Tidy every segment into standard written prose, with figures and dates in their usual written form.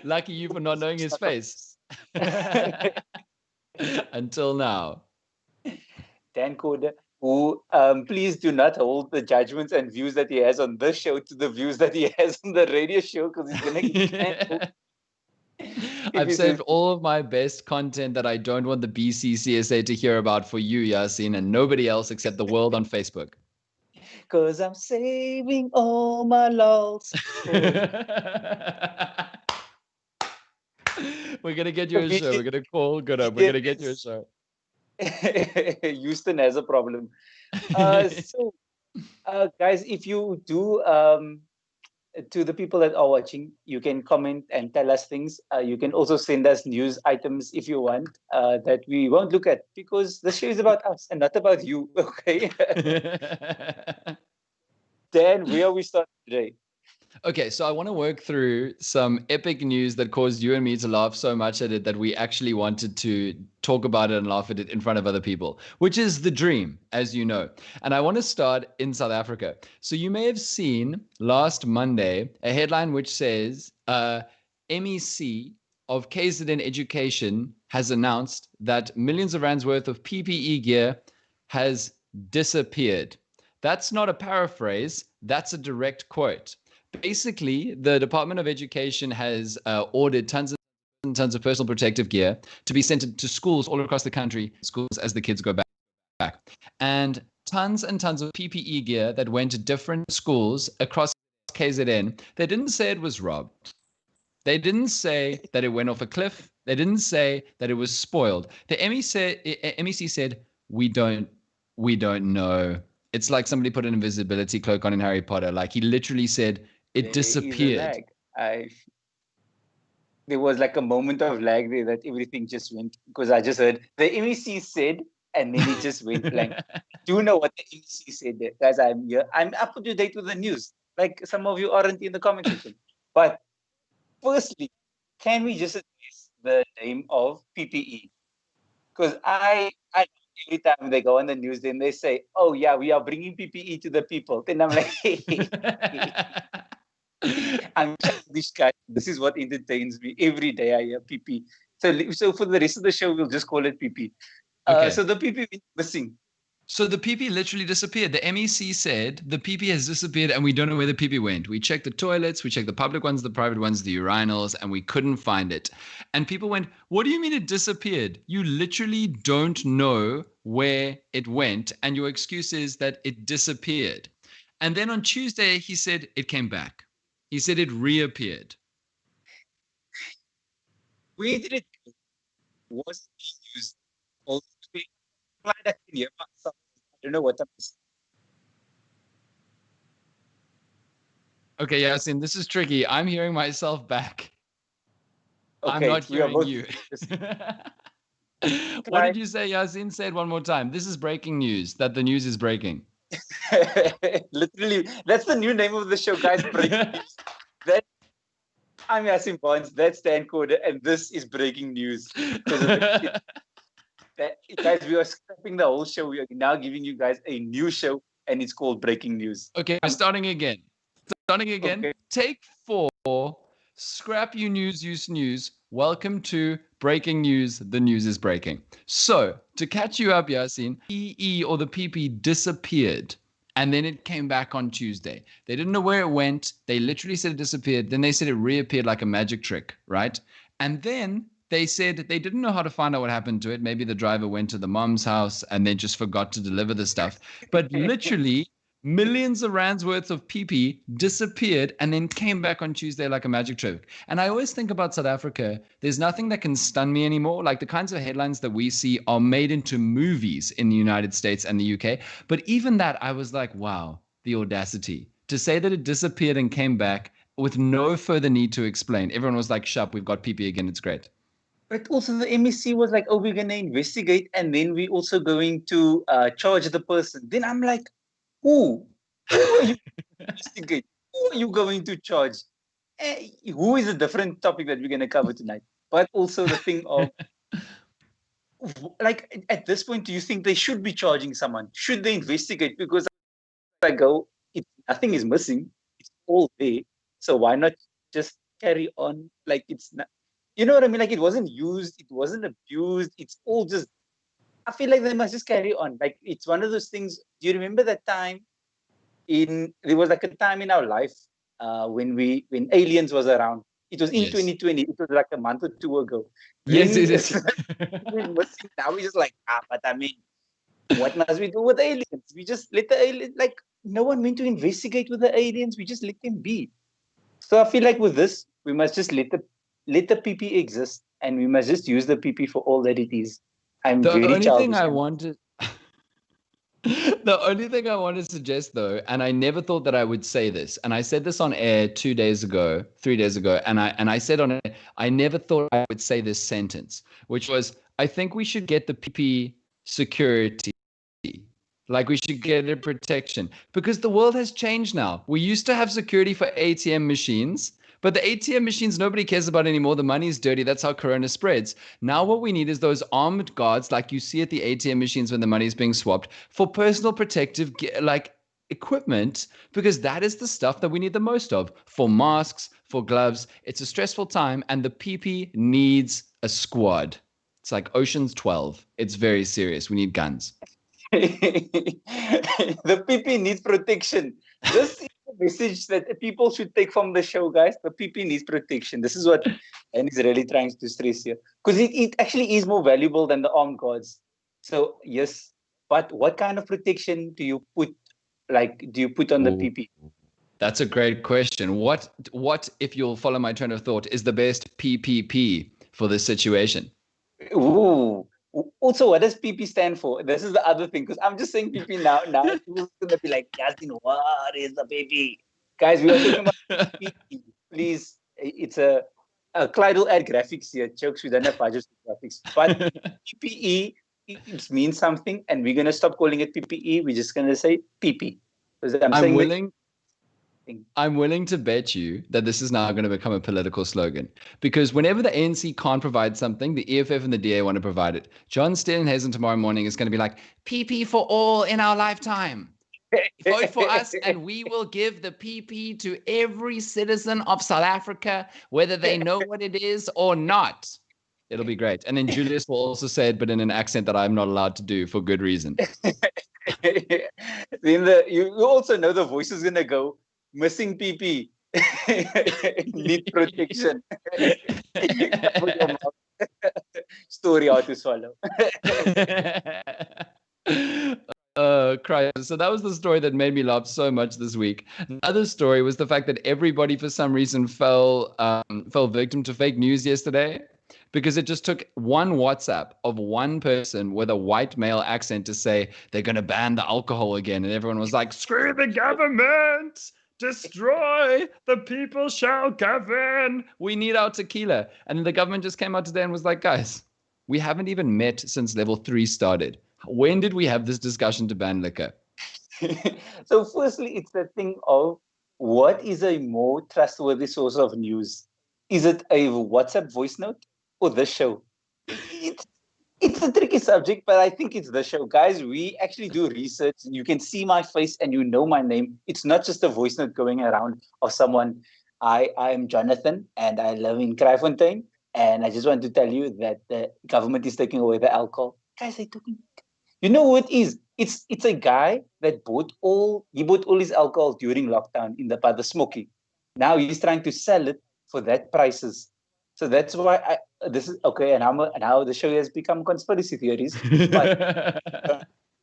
Lucky you for not knowing his face. Until now. Dan Coder, who please do not hold the judgments and views that he has on this show to the views that he has on the radio show, because he's gonna get cancelled if I've he says, saved all of my best content that I don't want the BCCSA to hear about for you, Yaaseen, and nobody else except the world on Facebook. because I'm saving all my lols. We're gonna get you a show. We're gonna call good up. We're gonna get you a Yes. show. Houston has a problem. So, guys, if you do, to the people that are watching, you can comment and tell us things. You can also send us news items if you want, that we won't look at, because the show is about us and not about you. Okay. Dan, where are we starting today? Okay, so I want to work through some epic news that caused you and me to laugh so much at it that we actually wanted to talk about it and laugh at it in front of other people, which is the dream, as you know. And I want to start in South Africa. So you may have seen last Monday a headline which says MEC of KZN Education has announced that millions of rands worth of PPE gear has disappeared. That's not a paraphrase, that's a direct quote. Basically, the Department of Education has ordered tons and tons of personal protective gear to be sent to schools all across the country, schools as the kids go back. And tons and tons of PPE gear that went to different schools across KZN. They didn't say it was robbed. They didn't say that it went off a cliff. They didn't say that it was spoiled. The MEC said, we don't know. It's like somebody put an invisibility cloak on in Harry Potter. Like he literally said, it There is a disappeared. lag. There was like a moment of lag there that everything just went, because I just heard the MEC said, and then it just went blank. Do you know what the MEC said there? Guys, I'm here. I'm up to date with the news. Like some of you aren't in the comment section. But firstly, can we just address the name of PPE? Because I every time they go on the news, then they say, "Oh yeah, we are bringing PPE to the people." Then I'm like, I'm childish guy. This is what entertains me every day. I hear PP. So for the rest of the show, we'll just call it PP. Okay. So the PP went missing. So the PP literally disappeared. The MEC said the PP has disappeared and we don't know where the PP went. We checked the toilets, we checked the public ones, the private ones, the urinals, and we couldn't find it. And people went, what do you mean it disappeared? You literally don't know where it went. And your excuse is that it disappeared. And then on Tuesday, he said it came back. He said it reappeared. Where did it go? Was it being used? Also, I can hear myself. I don't know what I'm saying. Okay, Yasin, this is tricky. I'm hearing myself back. I'm Okay, not we are hearing both. you. What did you say, Yasin? Say it one more time. This is breaking news, that the news is breaking. Literally, that's the new name of the show, guys. Breaking news. That I'm Yasin Bonds. That's Dan Coder, and this is breaking news. Because guys, we are scrapping the whole show. We are now giving you guys a new show, and it's called Breaking News. Okay, we're starting again. Starting again. Okay. Take 4. Scrap you news, you snooze. Welcome to breaking news. The news is breaking. So, to catch you up, Yasin, PE or the PP disappeared. And then it came back on Tuesday. They didn't know where it went. They literally said it disappeared. Then they said it reappeared like a magic trick, right? And then they said they didn't know how to find out what happened to it. Maybe the driver went to the mom's house and then just forgot to deliver the stuff. But literally, millions of rands worth of PP disappeared and then came back on Tuesday like a magic trick. And I always think about South Africa, there's nothing that can stun me anymore. Like the kinds of headlines that we see are made into movies in the United States and the UK. But even that, I was like, wow, the audacity to say that it disappeared and came back with no further need to explain. Everyone was like, sharp, we've got PP again. It's great. But also the MEC was like, "Oh, we're gonna investigate, and then we're also going to charge the person." Then I'm like, "Who? Who are you investigate? Who are you going to charge? Who is a different topic that we're gonna cover tonight?" But also the thing of, like, at this point, do you think they should be charging someone? Should they investigate? Because I go, nothing is missing. It's all there. So why not just carry on like it's not, you know what I mean? Like it wasn't used, it wasn't abused. It's all just, I feel like they must just carry on. Like it's one of those things. Do you remember that time there was like a time in our life when aliens was around. It was in Yes. 2020. It was like a month or two ago. Yes, Then it is. we're missing now. We're just like, but I mean, what must we do with the aliens? We just let the aliens, like, no one meant to investigate with the aliens. We just let them be. So I feel like with this, we must just let the PP exist, and we must just use the PP for all that it is. I'm The very only thing childish. I wanted The only thing I want to suggest, though, and I never thought that I would say this, and I said this on air 2 days ago, 3 days ago, and I said on it, I never thought I would say this sentence, which was, I think we should get the PP security. Like we should get a protection because the world has changed now. We used to have security for ATM machines, but the ATM machines nobody cares about anymore. The money is dirty. That's how Corona spreads. Now what we need is those armed guards, like you see at the ATM machines when the money is being swapped, for personal protective like equipment, because that is the stuff that we need the most of for masks, for gloves. It's a stressful time, and the PP needs a squad. It's like Ocean's 12. It's very serious. We need guns. The PP needs protection. This is the message that people should take from the show, guys. The PP needs protection. This is what and is really trying to stress here. Because it actually is more valuable than the armed guards. So yes, but what kind of protection do you put on the Ooh. PP? That's a great question. What if you'll follow my train of thought is the best PPP for this situation? Ooh. Also, what does PP stand for? This is the other thing, because I'm just saying PP now. Now people's gonna be like, Yasin, what is the PP? Guys, we are talking about PP. Please, it's a Clyde will add graphics here. Jokes, we don't have budget for graphics. But PPE, it means something, and we're gonna stop calling it PPE. We're just gonna say PP. Because I'm I'm saying the willing thing. I'm willing to bet you that this is now going to become a political slogan because whenever the ANC can't provide something, the EFF and the DA want to provide it. John Steenhuisen tomorrow morning is going to be like, PP for all in our lifetime. Vote for us and we will give the PP to every citizen of South Africa, whether they know what it is or not. It'll be great. And then Julius will also say it, but in an accent that I'm not allowed to do for good reason. Then you also know the voice is gonna go missing PP. Need protection. Put your mouth. Story how to swallow. Christ. So that was the story that made me laugh so much this week. The other story was the fact that everybody, for some reason, fell victim to fake news yesterday because it just took one WhatsApp of one person with a white male accent to say they're going to ban the alcohol again, and everyone was like, "Screw the government! Destroy the people shall govern. We need our tequila." And then the government just came out today and was like, "Guys, we haven't even met since level 3 started. When did we have this discussion to ban liquor?" So, firstly, it's the thing of what is a more trustworthy source of news? Is it a WhatsApp voice note or the show? It's it's a tricky subject, but I think it's the show. Guys, we actually do research. You can see my face and you know my name. It's not just a voice note going around of someone. I am Jonathan and I live in Kraaifontein. And I just want to tell you that the government is taking away the alcohol. Guys, they took. You know what it is? It's a guy that bought all his alcohol during lockdown in the by the smoking. Now he's trying to sell it for that prices. So that's why this is okay. And now the show has become conspiracy theories. But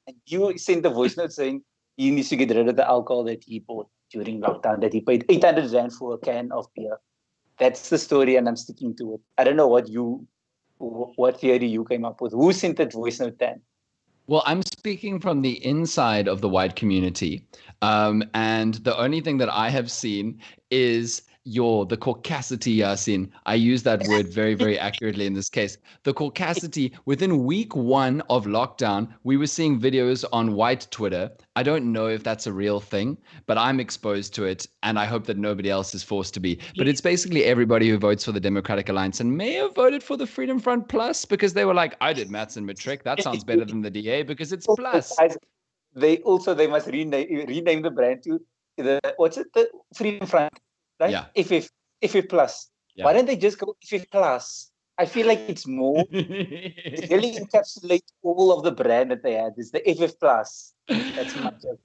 and you sent a voice note saying he needs to get rid of the alcohol that he bought during lockdown. That he paid 800 rand for a can of beer. That's the story, and I'm sticking to it. I don't know what theory you came up with. Who sent that voice note then? Well, I'm speaking from the inside of the white community. And the only thing that I have seen is the caucasity, Yasin. I use that word very, very accurately in this case. The caucasity, within week 1 of lockdown, we were seeing videos on white Twitter. I don't know if that's a real thing, but I'm exposed to it, and I hope that nobody else is forced to be. But it's basically everybody who votes for the Democratic Alliance and may have voted for the Freedom Front Plus because they were like, I did maths and matric. That sounds better than the DA because it's Also, plus. guys, they must rename the brand to what's it, the Freedom Front, right? Yeah. FF. FF Plus. Yeah. Why don't they just go FF Plus? I feel like it's more. It really encapsulates all of the brand that they had. It's the FF Plus. That's my joke.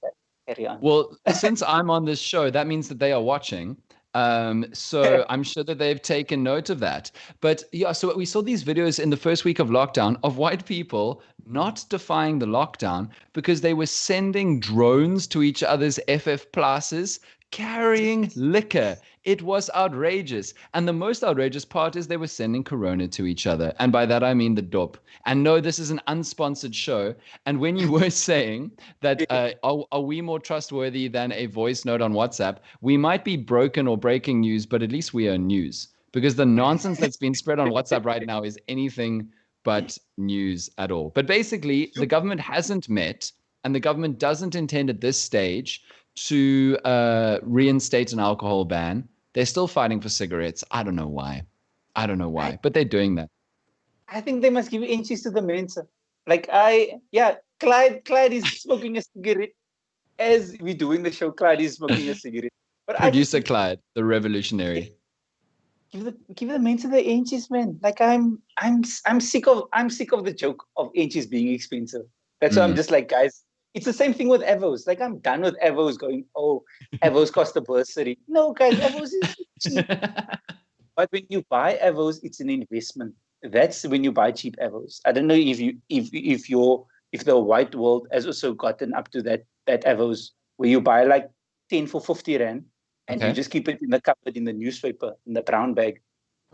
Carry on. Well, since I'm on this show, that means that they are watching. So I'm sure that they've taken note of that. But yeah, so we saw these videos in the first week of lockdown of white people not defying the lockdown because they were sending drones to each other's FF Pluses carrying liquor. It was outrageous. And the most outrageous part is they were sending Corona to each other. And by that, I mean the dope. And no, this is an unsponsored show. And when you were saying that are we more trustworthy than a voice note on WhatsApp? We might be broken or breaking news, but at least we are news. Because the nonsense that's been spread on WhatsApp right now is anything but news at all. But basically, the government hasn't met, and the government doesn't intend at this stage to reinstate an alcohol ban. They're still fighting for cigarettes. I don't know why. I don't know why, but they're doing that. I think they must give inches to the Mensa. Like Clyde is smoking a cigarette as we're doing the show. Clyde is smoking a cigarette. But I just Producer Clyde, the revolutionary. give the Mensa the inches, man. Like I'm sick of the joke of inches being expensive. That's why I'm just like, guys, it's the same thing with Evos. Like I'm done with Evos going, oh, Evos cost a bursary. No, guys, Evos is cheap. But when you buy Evos, it's an investment. That's when you buy cheap Evos. I don't know if the white world has also gotten up to that Evos where you buy like 10 for 50 rand and you just keep it in the cupboard in the newspaper in the brown bag.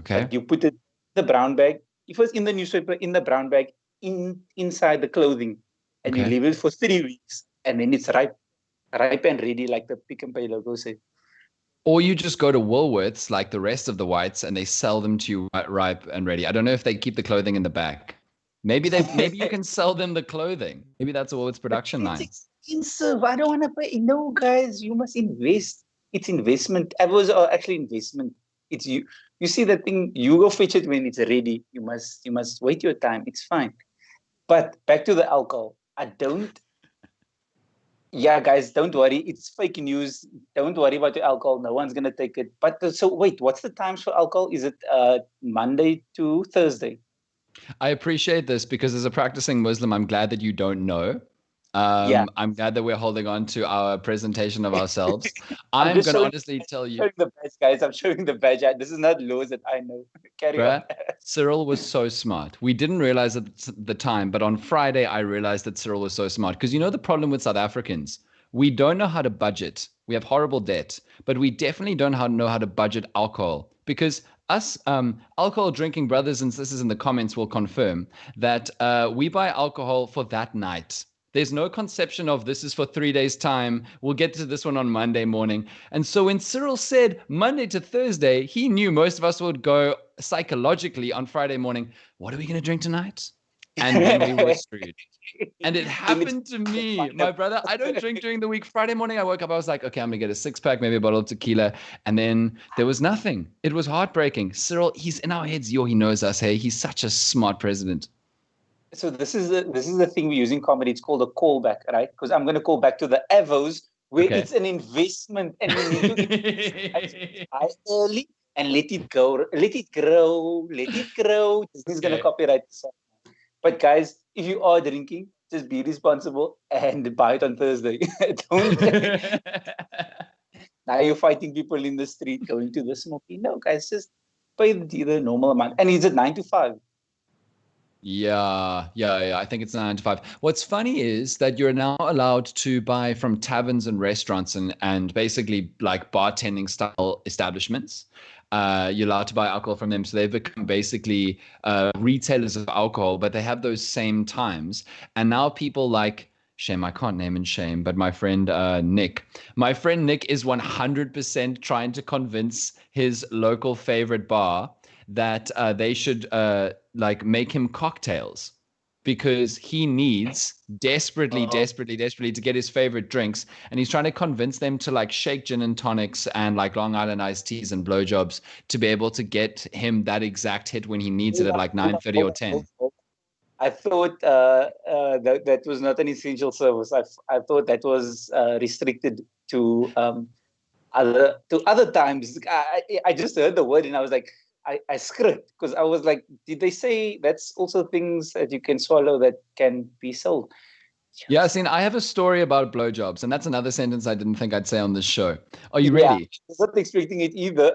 Okay. But you put it in the brown bag. If it's in the newspaper in the brown bag inside the clothing, and you leave it for 3 weeks, and then it's ripe and ready, like the Pick and Pay logo says. Or you just go to Woolworths like the rest of the whites and they sell them to you ripe and ready. I don't know if they keep the clothing in the back. Maybe you can sell them the clothing. Maybe that's Woolworths production line. It's expensive. I don't want to pay. No, guys, you must invest. It's investment. Evos are actually investment. It's you. You see the thing. You go fetch it when it's ready. You must wait your time. It's fine. But back to the alcohol. I don't. Yeah, guys, don't worry. It's fake news. Don't worry about your alcohol. No one's gonna take it. But so wait, what's the times for alcohol? Is it Monday to Thursday? I appreciate this because as a practicing Muslim, I'm glad that you don't know. Yeah. I'm glad that we're holding on to our presentation of ourselves. I'm I'm just going to showing, honestly tell you, showing the badge, guys. I'm showing the badge. This is not laws that I know. Carry on. bruh, Cyril was so smart. We didn't realize at the time, but on Friday, I realized that Cyril was so smart. Because you know the problem with South Africans? We don't know how to budget. We have horrible debt, but we definitely don't know how to budget alcohol. Because us alcohol drinking brothers and sisters in the comments will confirm that we buy alcohol for that night. There's no conception of this is for 3 days' time. We'll get to this one on Monday morning. And so when Cyril said Monday to Thursday, he knew most of us would go psychologically on Friday morning, what are we going to drink tonight? And then we were screwed. And it happened to me, my brother. I don't drink during the week. Friday morning, I woke up. I was like, okay, I'm going to get a 6-pack, maybe a bottle of tequila. And then there was nothing. It was heartbreaking. Cyril, he's in our heads. He knows us. Hey, he's such a smart president. So this is the thing we use in comedy. It's called a callback, right? Because I'm going to call back to the Evos, where it's an investment, and we need to buy early and let it go, let it grow, let it grow. Disney's going to copyright the song. But guys, if you are drinking, just be responsible and buy it on Thursday. Don't. Now you're fighting people in the street going to the smoky. No, guys, just pay the normal amount. And is it 9 to 5? Yeah. I think it's 9 to 5. What's funny is that you're now allowed to buy from taverns and restaurants and basically like bartending style establishments. You're allowed to buy alcohol from them. So they've become basically retailers of alcohol, but they have those same times. And now people like, shame, I can't name and shame, but my friend Nick. My friend Nick is 100% trying to convince his local favorite bar that they should like make him cocktails because he needs desperately to get his favorite drinks. And he's trying to convince them to like shake gin and tonics and like Long Island iced teas and blowjobs to be able to get him that exact hit when he needs it at like 9:30 or 10. I thought that was not an essential service. I thought that was restricted to other times. I just heard the word and I was like, I script because I was like, did they say that's also things that you can swallow that can be sold? Yeah, Yassine, I have a story about blowjobs, and that's another sentence I didn't think I'd say on this show. Are you Yeah, I ready? was not expecting it either.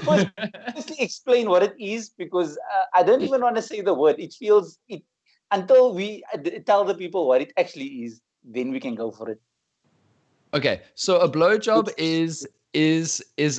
First, firstly, explain what it is because I don't even want to say the word. It feels it until we tell the people what it actually is, then we can go for it. Okay, so a blowjob is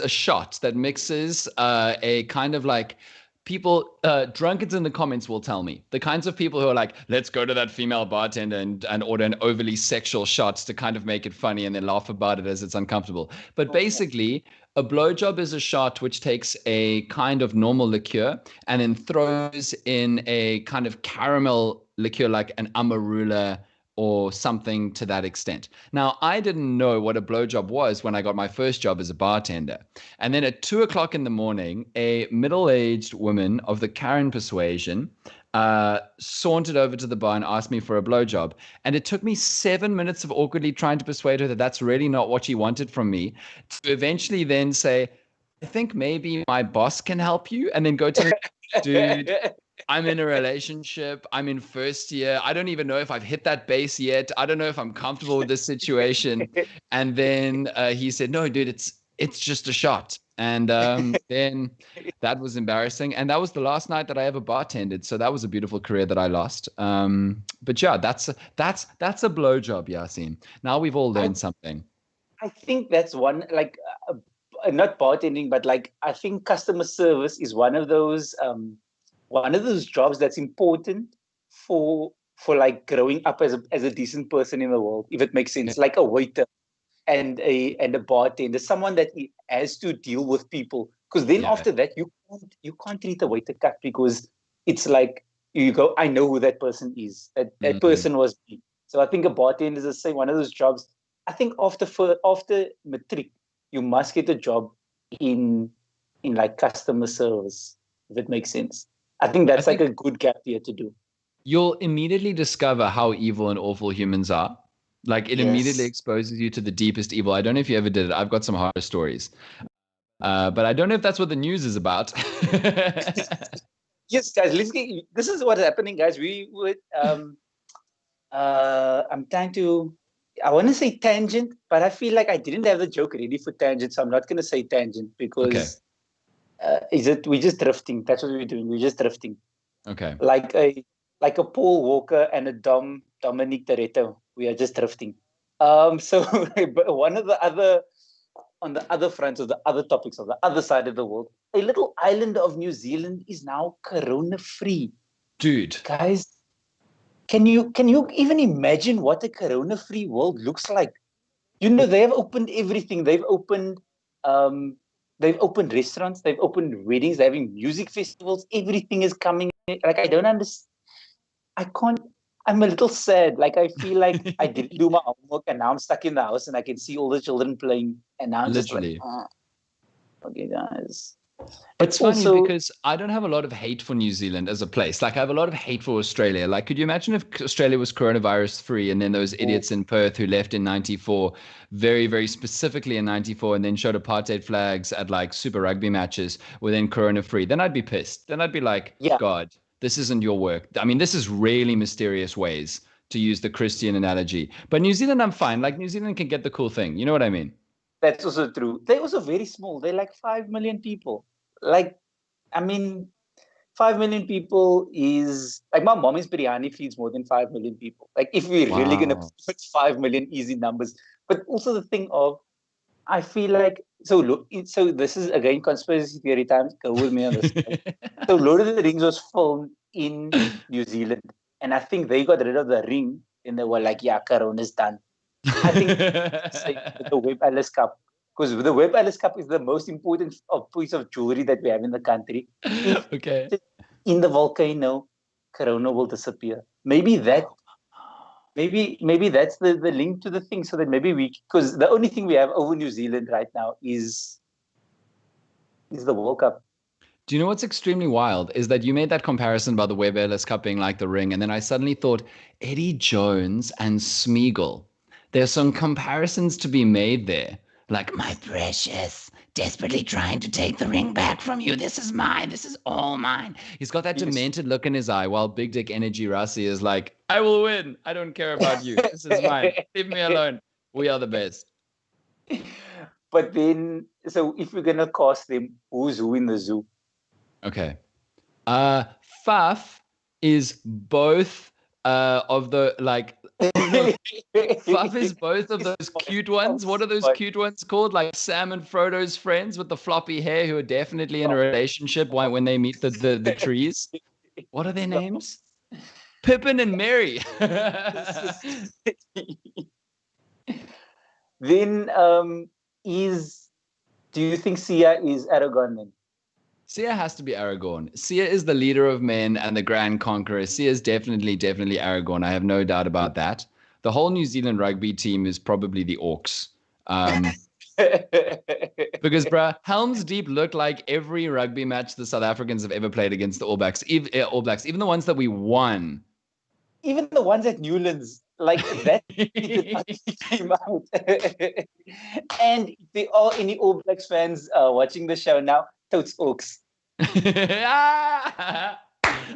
a shot that mixes a kind of like people drunkards in the comments will tell me the kinds of people who are like, let's go to that female bartender and order an overly sexual shot to kind of make it funny and then laugh about it as it's uncomfortable. But basically, a blowjob is a shot which takes a kind of normal liqueur and then throws in a kind of caramel liqueur like an amarula or something to that extent. Now, I didn't know what a blowjob was when I got my first job as a bartender. And then at 2 o'clock in the morning, a middle aged woman of the Karen persuasion sauntered over to the bar and asked me for a blowjob. And it took me 7 minutes of awkwardly trying to persuade her that that's really not what she wanted from me to eventually then say, I think maybe my boss can help you. And then go to the dude. I'm in a relationship. I'm in first year. I don't even know if I've hit that base yet. I don't know if I'm comfortable with this situation. And then he said, "No, dude, it's just a shot." And then that was embarrassing. And that was the last night that I ever bartended. So that was a beautiful career that I lost. But yeah, that's a blowjob, Yassine. Now we've all I learned something. I think that's one like not bartending, but like I think customer service is one of those jobs that's important for like growing up as a decent person in the world, if it makes Yeah. sense. Like a waiter and a bartender, someone that has to deal with people. Because then Yeah. after that, you can't treat a waiter cut because it's like you go, I know who that person is. That Mm. person was me. So I think a bartender is the same one of those jobs. I think after matric, you must get a job in in like customer service, if it makes sense. I think I that's like think a good gap year to do. you'll immediately discover how evil and awful humans are. Like it immediately Yes. exposes you to the deepest evil. I don't know if you ever did it. I've got some horror stories, but I don't know if that's what the news is about. Yes, guys, this is what's happening, guys. We would I'm trying to I want to say tangent, but I feel like I didn't have the joke ready for tangent, so I'm not gonna say tangent Okay. because is it we're just drifting. That's what we're doing. We're just drifting. Okay. Like a Paul Walker and a Dominic Toretto. We are just drifting. So but one of the other on the other fronts of the other topics of the other side of the world, a little island of New Zealand is now corona free. Dude, Guys, can you even imagine what a corona free world looks like? You know, they have opened everything. Um they've opened restaurants, they've opened weddings, they're having music festivals, everything is coming. Like I don't understand. I can't I'm a little sad. Like I feel like I didn't do my homework and now I'm stuck in the house and I can see all the children playing and now I'm just like, literally. okay guys. It's It's funny also because I don't have a lot of hate for New Zealand as a place. Like I have a lot of hate for Australia. Like, could you imagine if Australia was coronavirus free and then those idiots in Perth who left in 94, very, very specifically in 94, and then showed apartheid flags at like super rugby matches were then corona free? Then I'd be pissed. Then I'd be like, yeah, God, this isn't your work. I mean, this is really mysterious ways to use the Christian analogy. But New Zealand, I'm fine. Like New Zealand can get the cool thing. You know what I mean? that's also true. They're also very small. They're like 5 million people. Like, I mean, 5 million people is like my mommy's biryani feeds more than 5 million people. Like, if we're really gonna Wow. put 5 million easy numbers, but also the thing of I feel like so look. So this is again conspiracy theory times. Go with me on this. Right? So Lord of the Rings was filmed in New Zealand, and I think they got rid of the ring, and they were like, "Yeah, Corona's done." I think same with the Web Alice Cup because the Web Alice Cup is the most important piece of jewelry that we have in the country. If Okay. in the volcano, Corona will disappear. Maybe that's the link to the thing, so that maybe we because the only thing we have over New Zealand right now is the World Cup. Do you know what's extremely wild is that you made that comparison about the Webb Ellis Cup being like the ring, and then I suddenly thought Eddie Jones and Smeagol. There's some comparisons to be made there. like, my precious, desperately trying to take the ring back from you. This is mine. This is all mine. He's got that Yes. demented look in his eye, while Big Dick Energy Rassi is like, I will win. I don't care about you. This is mine. Leave me alone. We are the best. But then, so if we're gonna cast them, who's who in the zoo? Okay. Uh, Faf is both of the like. Oh no, Fluff is both of those cute ones. What are those cute ones called? Like Sam and Frodo's friends with the floppy hair who are definitely in a relationship when they meet the trees. What are their names? Pippin and Mary. Then is do you think Sia is Aragorn then? Sia has to be Aragorn. Sia is the leader of men and the grand conqueror. Sia is definitely Aragorn. I have no doubt about that. The whole New Zealand rugby team is probably the Orcs. Because, bruh, Helm's Deep looked like every rugby match the South Africans have ever played against the All Blacks, All Blacks, even the ones that we won. Even the ones at Newlands, like that, came out. And they all any All Blacks fans watching the show now, totes Oaks.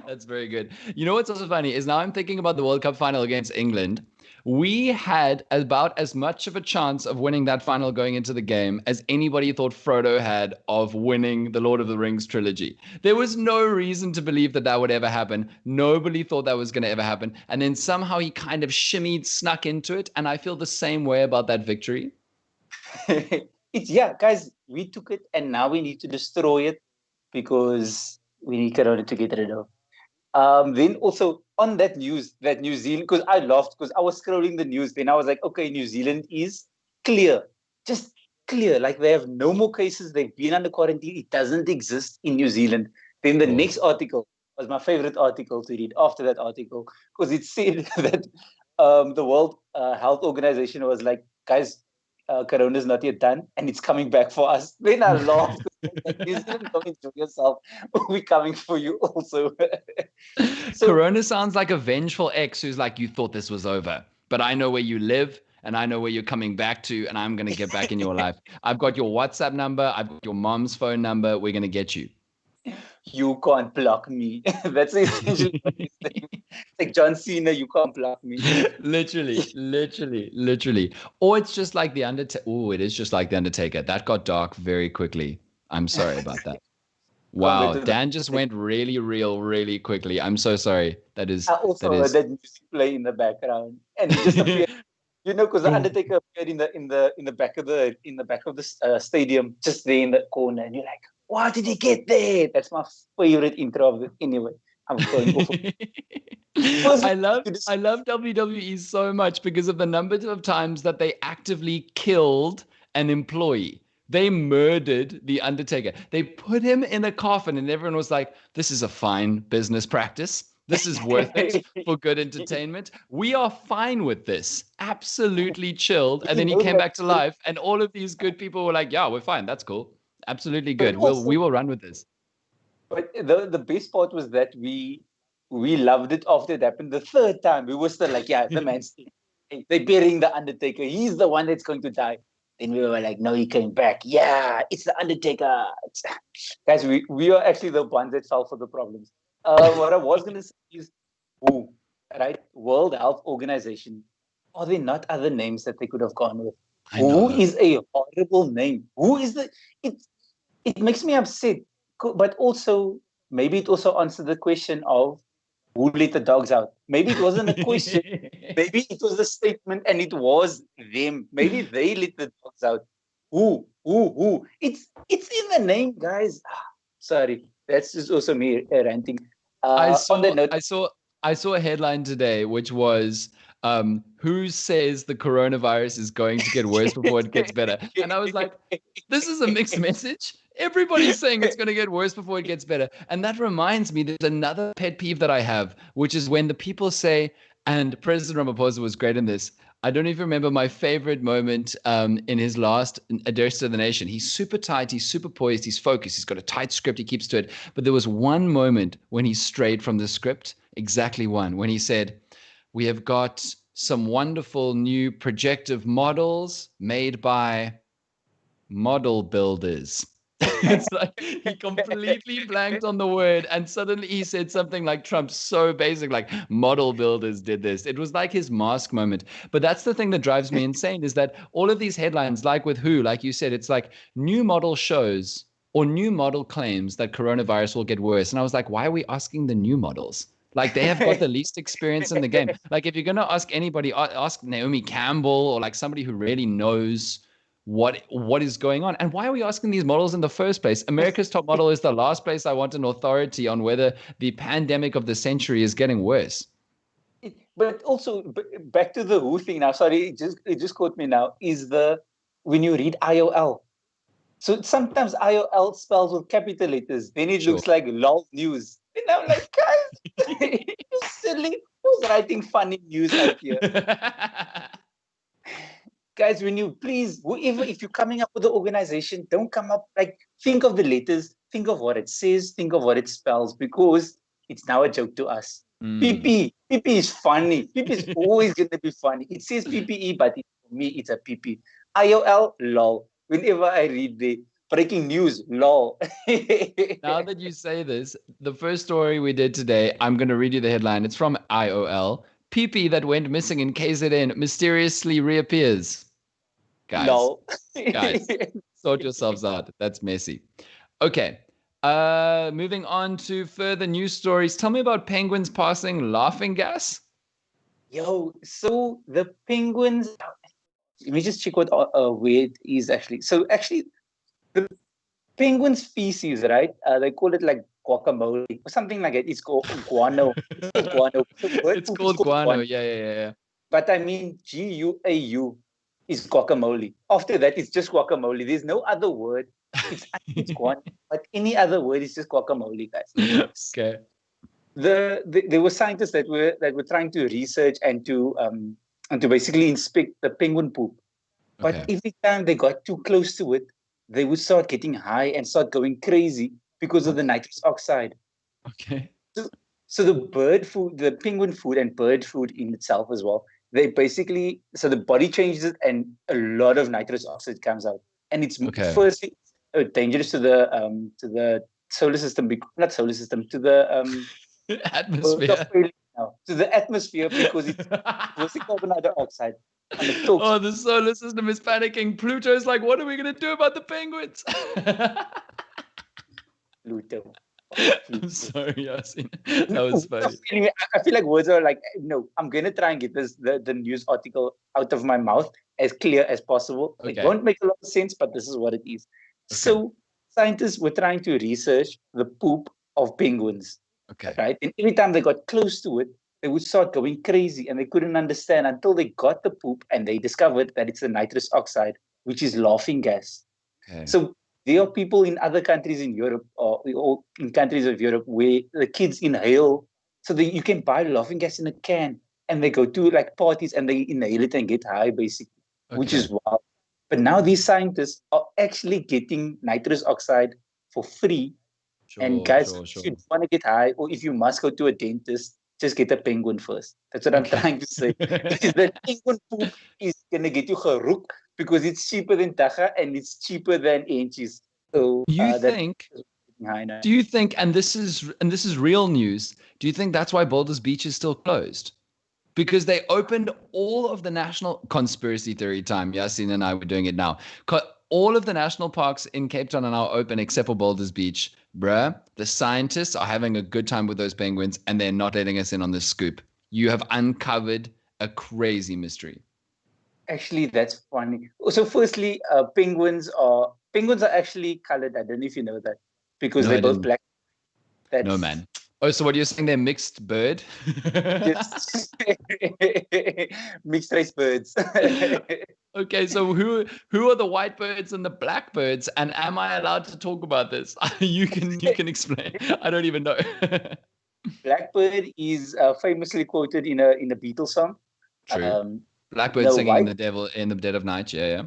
That's very good. You know what's also funny is now I'm thinking about the World Cup final against England. We had about as much of a chance of winning that final going into the game as anybody thought Frodo had of winning the Lord of the Rings trilogy. There was no reason to believe that that would ever happen. Nobody thought that was going to ever happen. And then somehow he kind of shimmied, snuck into it. And I feel the same way about that victory. Yeah, guys, we took it and now we need to destroy it because we need Corona to get rid of. Then also on that news, that New Zealand, because I laughed because I was scrolling the news. Then I was like, okay, New Zealand is clear, just clear. Like they have no more cases. They've been under quarantine. It doesn't exist in New Zealand. Then the next article was my favorite article to read after that article because it said that the World Health Organization was like, guys, Corona is not yet done and it's coming back for us. Then I laughed. Like, New Zealand, don't enjoy yourself. We're coming for you also. So, Corona sounds like a vengeful ex who's like, you thought this was over, but I know where you live and I know where you're coming back to, and I'm going to get back in your life. I've got your WhatsApp number. I've got your mom's phone number. We're going to get you. You can't block me. That's essentially what he's saying. It's like John Cena, you can't block me. literally. Or it's just like the Undertaker. Oh, it is just like the Undertaker. That got dark very quickly. I'm sorry about that. Wow, Dan just went really real really quickly. I'm so sorry. I also heard that music play in the background and he just appeared. You know, because the Undertaker appeared in the back of the stadium, just there in the corner, and you're like, "How did he get there?" That's my favorite intro of it. Anyway, I'm going off. I love WWE so much because of the number of times that they actively killed an employee. They murdered the Undertaker. They put him in a coffin, and everyone was like, "This is a fine business practice. This is worth it for good entertainment. We are fine with this. Absolutely chilled." And then he came back to life, and all of these good people were like, "Yeah, we're fine. That's cool. Absolutely good. We will run with this." But the best part was that we loved it after it happened the third time. We were still like, "Yeah, the man's they're burying the Undertaker. He's the one that's going to die." Then we were like, "No, he came back. Yeah, it's the Undertaker." Guys, we are actually the ones that solve for the problems. What I was going to say is, who, right? World Health Organization. Are there not other names that they could have gone with? Who is a horrible name? Who is the? It makes me upset, but also maybe it also answers the question of who let the dogs out. Maybe it wasn't a question. Maybe it was a statement and it was them. Maybe they let the dogs out. Who? It's in the name, guys. Sorry, that's just also me ranting. On the note, I saw a headline today which was who says the coronavirus is going to get worse before it gets better? And I was like, this is a mixed message. Everybody's saying it's going to get worse before it gets better. And that reminds me, there's another pet peeve that I have, which is when the people say, and President Ramaphosa was great in this. I don't even remember my favorite moment in his last address to the nation. He's super tight, he's super poised, he's focused, he's got a tight script, he keeps to it. But there was one moment when he strayed from the script, exactly one, when he said, "We have got some wonderful new projective models made by Model builders. It's like he completely blanked on the word, and suddenly he said something like Trump's so basic, like model builders did this. It was like his mask moment. But that's the thing that drives me insane is that all of these headlines, like with who, like you said, it's like new model shows or new model claims that coronavirus will get worse. And I was like, why are we asking the new models? Like they have got the least experience in the game. Like if you're gonna ask anybody, ask Naomi Campbell or like somebody who really knows what is going on, and why are we asking these models in the first place? America's Top Model is the last place I want an authority on whether the pandemic of the century is getting worse. But also back to the who thing now. Sorry, it just caught me now. Is the when you read IOL. So sometimes IOL spells with capital letters. Then it Sure. looks like lol news. And I'm like, guys, you silly. Who's writing funny news out here? Guys, when you please, whoever, if you're coming up with an organization, don't come up like think of the letters, think of what it says, think of what it spells, because it's now a joke to us. PP is funny. PP is always gonna be funny. It says PPE, but for me, it's a PP. IOL, lol. Whenever I read the breaking news, lol. Now that you say this, the first story we did today, I'm going to read you the headline. It's from IOL. PP that went missing in KZN mysteriously reappears. Guys, Lol. guys, sort yourselves out. That's messy. Okay. Moving on to further news stories. Tell me about penguins passing laughing gas. Yo, so the penguins. Let me just check what where it is actually. So actually, the penguin species, right? They call it like guacamole or something like that. It's called guano. It's called guano. So bird It's poop is called called guano. guano. Yeah. But I mean, GUAU is guacamole. After that, it's just guacamole. There's no other word. It's guano, but any other word is just guacamole, guys. Okay. There were scientists that were trying to research and to basically inspect the penguin poop. But Okay. every time they got too close to it, they would start getting high and start going crazy because of What? the nitrous oxide. Okay. So, so the bird food, the penguin food and bird food in itself as well, they basically, so the body changes it and a lot of nitrous oxide comes out. And it's Okay. firstly dangerous to the solar system, not solar system, to the birds of Atmosphere. prey now, to the atmosphere because it's mostly carbon dioxide and it talks Oh, the solar system is panicking. Pluto's like, what are we going to do about the penguins? Pluto. I'm Pluto. sorry, Yasin. That was funny. Anyway, I feel like words are like, no, I'm going to try and get the news article out of my mouth as clear as possible. It Okay. won't make a lot of sense, but this is what it is. Okay. So scientists were trying to research the poop of penguins, Okay. right? And every time they got close to it, they would start going crazy and they couldn't understand until they got the poop and they discovered that it's the nitrous oxide, which is laughing gas. Okay. So there are people in other countries in Europe or in countries of Europe where the kids inhale. So that you can buy laughing gas in a can and they go to like parties and they inhale it and get high basically, which Okay. is wild. But now these scientists are actually getting nitrous oxide for free. And Sure, guys, sure, if you sure. want to get high or if you must go to a dentist, just get a penguin first. That's what I'm Okay. trying to say. Is that penguin poop is gonna get you gerook because it's cheaper than dacha and it's cheaper than inches. So You that think, high now. do you think, and this is real news, do you think that's why Boulders Beach is still closed? Because they opened all of the national conspiracy theory time. Yasin and I were doing it now. All of the national parks in Cape Town are now open except for Boulders Beach. Bruh, the scientists are having a good time with those penguins and they're not letting us in on this scoop. You have uncovered a crazy mystery. Actually, that's funny. So, firstly, penguins are actually colored. I don't know if you know that because No, they're I both didn't. black. No, That's man. Oh, so what you're saying, they're mixed bird? just mixed race birds. Okay, so who are the white birds and the black birds? And am I allowed to talk about this? You can explain. I don't even know. Blackbird is famously quoted in a Beatles song. True. Um, Blackbird the singing in white the devil in the dead of night. Yeah.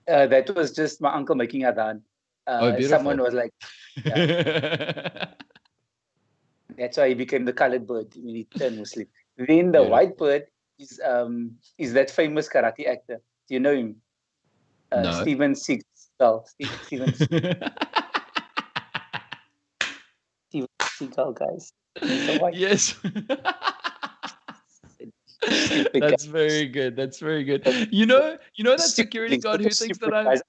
that was just my uncle making adhan. Oh, Someone beautiful. was like, yeah, that's why he became the colored bird when he turned Muslim. Then the white Beautiful. bird is that famous karate actor. Do you know him? No. Steven Six. Seagal, Steven Seagal, guys. He's a white Yes. stupid guy. That's very good. That's very good. The You know that stupid security links. guard Look at who thinks that stupid I'm guys.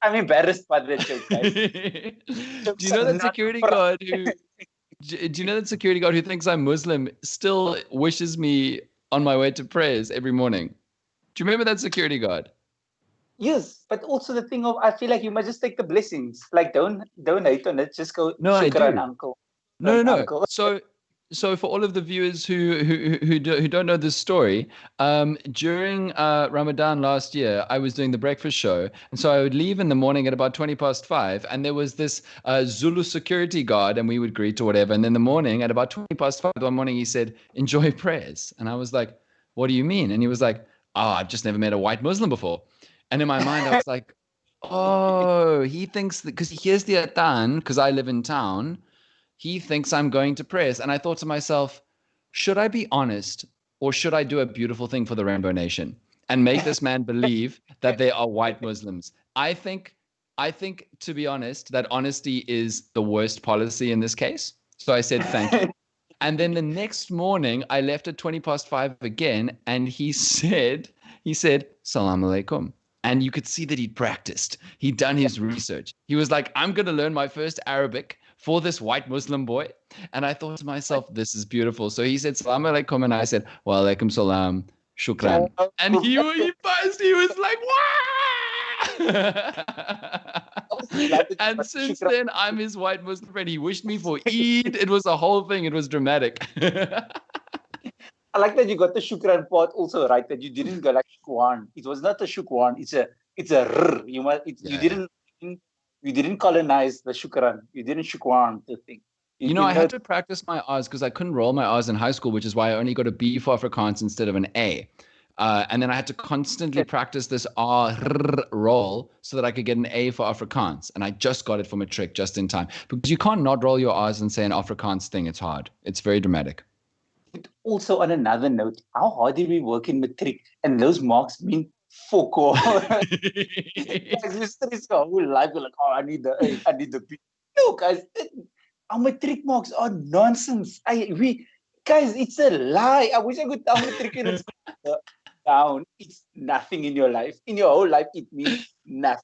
I'm embarrassed by that joke, guys. Do you Jokes know are that not security for guard who do you know that security guard who thinks I'm Muslim still wishes me on my way to prayers every morning? Do you remember that security guard? yes, but also the thing of I feel like you must just take the blessings. Like don't hate on it. Just go No, I shukran, do. uncle. No, Shukran, no, no. uncle. So for all of the viewers who don't know this story, during Ramadan last year, I was doing the breakfast show, and so I would leave in the morning at about 5:20, and there was this Zulu security guard, and we would greet or whatever. And then the morning at about 5:20 one morning, he said, "Enjoy prayers," and I was like, "What do you mean?" And he was like, "Oh, I've just never met a white Muslim before," and in my mind, I was like, "Oh, he thinks that because he hears the adhan, because I live in town." He thinks I'm going to prayers. And I thought to myself, should I be honest or should I do a beautiful thing for the Rainbow Nation and make this man believe that they are white Muslims? I think to be honest, that honesty is the worst policy in this case. So I said thank you. And then the next morning I left at 5:20 again and he said salam alaikum. And you could see that he'd practiced. He'd done his research. He was like, I'm going to learn my first Arabic for this white Muslim boy. And I thought to myself, this is beautiful. So he said, Salam alaikum. And I said, Wa alaikum salam, shukran. And he buzzed. He was like, wow. And since Shukran. then, I'm his white Muslim friend. He wished me for Eid. It was a whole thing. It was dramatic. I like that you got the shukran part also right. That you didn't go like shukwan. It was not a shukwan. It's a rr. You Yeah. didn't colonize the shukran. You didn't shukwan the thing. I You had know to practice my R's because I couldn't roll my R's in high school, which is why I only got a B for Afrikaans instead of an A. And then I had to constantly practice this R roll so that I could get an A for Afrikaans. And I just got it for matric just in time because you can't not roll your R's and say an Afrikaans thing. It's hard. It's very dramatic. also on another note, how hard did we work in matric? And those marks mean fuck all. Guys, you stress your whole life. You're like, oh, I need the A, I need the B. No, guys, our matric marks are nonsense. Guys, it's a lie. I wish I could tell matriculants down. It's nothing in your life. In your whole life, it means nothing.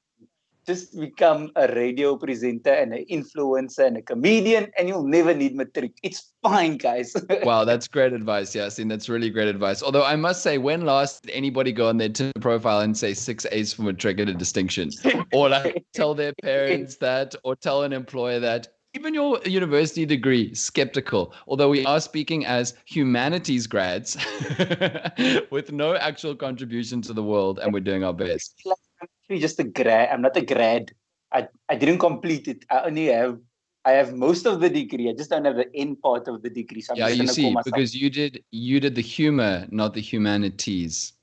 Just become a radio presenter and an influencer and a comedian, and you'll never need matric. It's fine, guys. Wow, that's great advice, Yasin. That's really great advice. Although I must say, when last did anybody go on their Tinder profile and say 6 A's for matric at a distinction? Or like tell their parents that, or tell an employer that? Even your university degree, skeptical. Although we are speaking as humanities grads with no actual contribution to the world, and we're doing our best. I'm actually just a grad. I'm not a grad. I didn't complete it. I have most of the degree. I just don't have the end part of the degree. So I'm Yeah, just you gonna call see, myself. because you did the humor, not the humanities.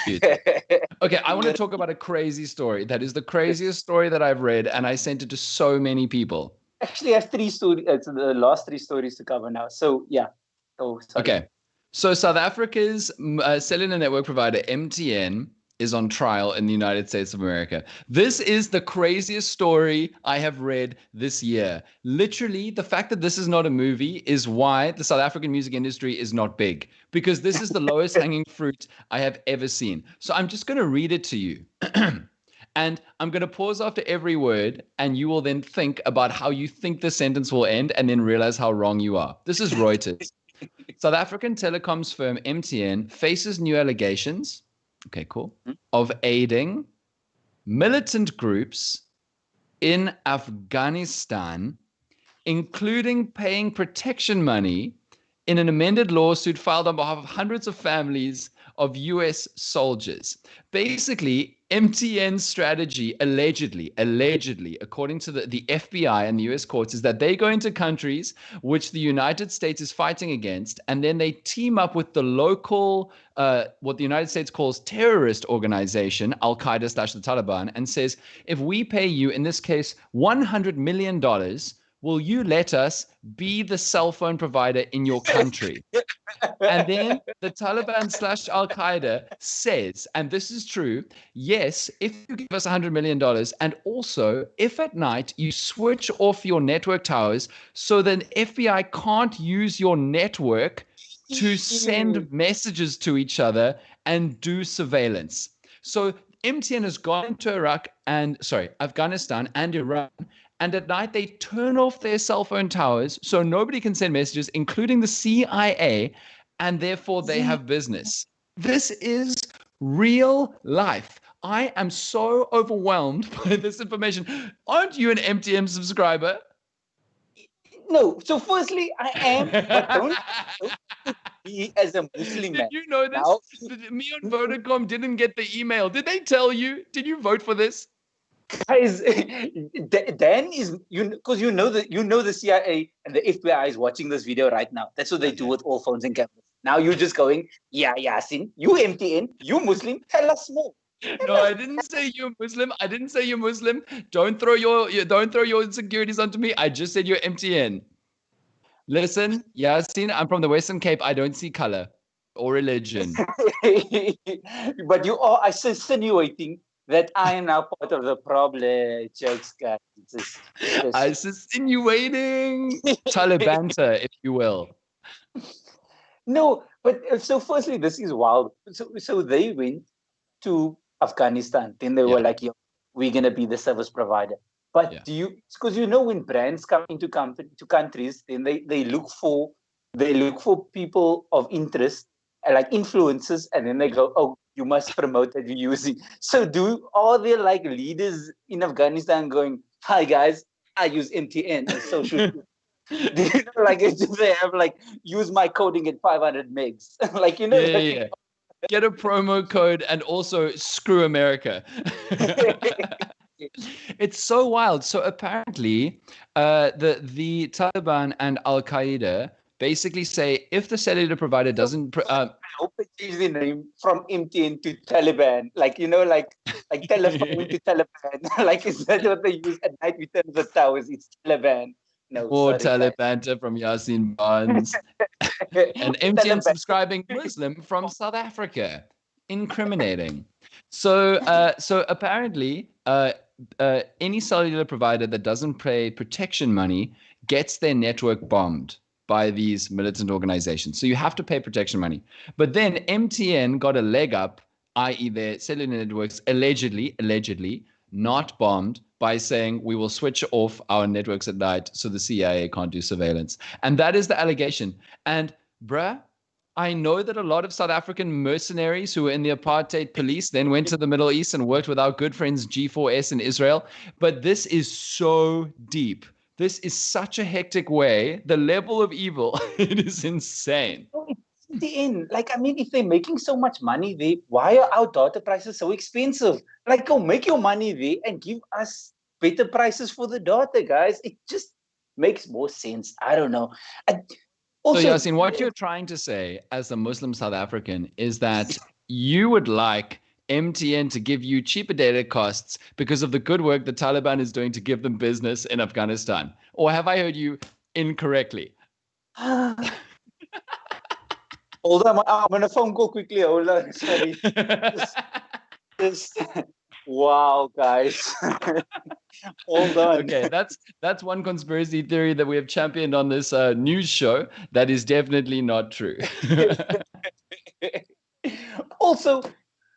Cute. Okay, I want to talk about a crazy story. That is the craziest story that I've read, and I sent it to so many people. Actually, I have three stories. It's the last three stories to cover now. So yeah. Oh, sorry. Okay, so South Africa's cellular network provider MTN is on trial in the United States of America. This is the craziest story I have read this year. Literally, the fact that this is not a movie is why the South African music industry is not big, because this is the lowest hanging fruit I have ever seen. So I'm just going to read it to you. And I'm going to pause after every word, and you will then think about how you think the sentence will end and then realize how wrong you are. This is Reuters. South African telecoms firm MTN faces new allegations, okay, cool, of aiding militant groups in Afghanistan, including paying protection money in an amended lawsuit filed on behalf of hundreds of families of US soldiers. Basically, MTN's strategy, allegedly, according to the FBI and the US courts, is that they go into countries which the United States is fighting against, and then they team up with the local, what the United States calls terrorist organization, Al-Qaeda / the Taliban, and says, if we pay you, in this case, $100 million, will you let us be the cell phone provider in your country? And then the Taliban / Al Qaeda says, and this is true, yes, if you give us $100 million, and also if at night you switch off your network towers so then FBI can't use your network to send messages to each other and do surveillance. So MTN has gone into Afghanistan and Iran, and at night they turn off their cell phone towers so nobody can send messages, including the CIA, and therefore they have business. This is real life. I am so overwhelmed by this information. Aren't you an MTM subscriber? No. So firstly, I am, but don't put me as a Muslim Did man. you know this? Now, Me on Vodacom didn't get the email. Did they tell you? Did you vote for this? guys, Dan is because the CIA and the FBI is watching this video right now. That's what they do with all phones and cameras. Now you're just going, yeah, Yaaseen, you MTN, you Muslim, tell us more. No, I didn't say you're Muslim. I didn't say you're Muslim. Don't throw your insecurities onto me. I just said you're MTN. Listen, Yasin, I'm from the Western Cape. I don't see color or religion. But you are insinuating that I am now part of the problem. Jokes, guys. I'm insinuating Talibanta, if you will. No, but so firstly, this is wild. So they went to Afghanistan. Then they were like, "Yo, we're gonna be the service provider." But do you? Because when brands come into countries, then they look for people of interest, like influencers, and then they go, "Oh, you must promote that you're using." So are there like leaders in Afghanistan going, "Hi guys, I use MTN and social." Do you know, like they have like use my coding at 500 megs, like Yeah. Get a promo code and also screw America. It's so wild. So apparently, the Taliban and Al Qaeda basically say if the cellular provider doesn't. I hope they change the name from MTN to Taliban, like like telephone to Taliban. Like is that what they use at night? We turn the towers. It's Taliban. No, More sorry, guys. Talibanta from Yasin Barnes. An MTN Taliban. subscribing Muslim from South Africa. Incriminating. So apparently, any cellular provider that doesn't pay protection money gets their network bombed by these militant organizations. So you have to pay protection money. But then MTN got a leg up, i.e., their cellular networks allegedly not bombed by saying we will switch off our networks at night so the CIA can't do surveillance. And that is the allegation. And bruh, I know that a lot of South African mercenaries who were in the apartheid police then went to the Middle East and worked with our good friends G4S in Israel. But this is so deep. This is such a hectic way. The level of evil, it is insane. The end. Like, I mean, if they're making so much money there, why are our data prices so expensive? Like, go make your money there and give us better prices for the data, guys. It just makes more sense. I don't know. So, Yasin, what you're trying to say as a Muslim South African is that you would like MTN to give you cheaper data costs because of the good work the Taliban is doing to give them business in Afghanistan. Or have I heard you incorrectly? Hold on, I'm on a phone call quickly. Hold on, sorry. Wow, guys. Hold on. Okay, that's one conspiracy theory that we have championed on this news show. That is definitely not true. Also,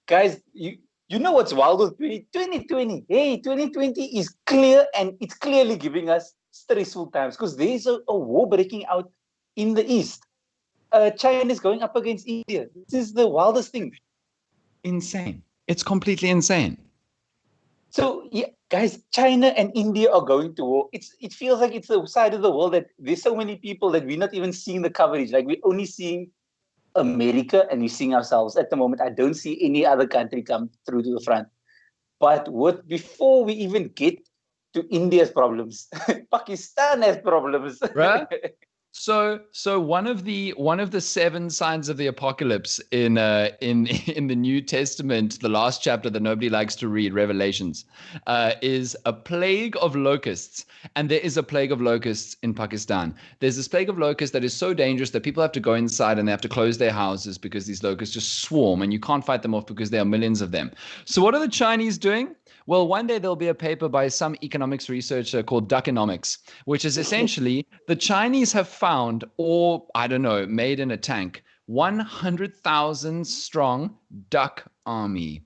guys, you know what's wild with 2020? Hey, 2020 is clear and it's clearly giving us stressful times because there's a war breaking out in the East. China is going up against India. This is the wildest thing. Insane. It's completely insane. So, yeah, guys, China and India are going to war. It feels like it's the side of the world that there's so many people that we're not even seeing the coverage. Like, we're only seeing America and we're seeing ourselves at the moment. I don't see any other country come through to the front. But before we even get to India's problems, Pakistan has problems. Bruh, So one of the seven signs of the apocalypse in the New Testament, the last chapter that nobody likes to read, Revelations, is a plague of locusts, and there is a plague of locusts in Pakistan. There's this plague of locusts that is so dangerous that people have to go inside and they have to close their houses because these locusts just swarm, and you can't fight them off because there are millions of them. So what are the Chinese doing? Well, one day there'll be a paper by some economics researcher called Duckonomics, which is essentially the Chinese have found, or I don't know, made in a tank, 100,000 strong duck army.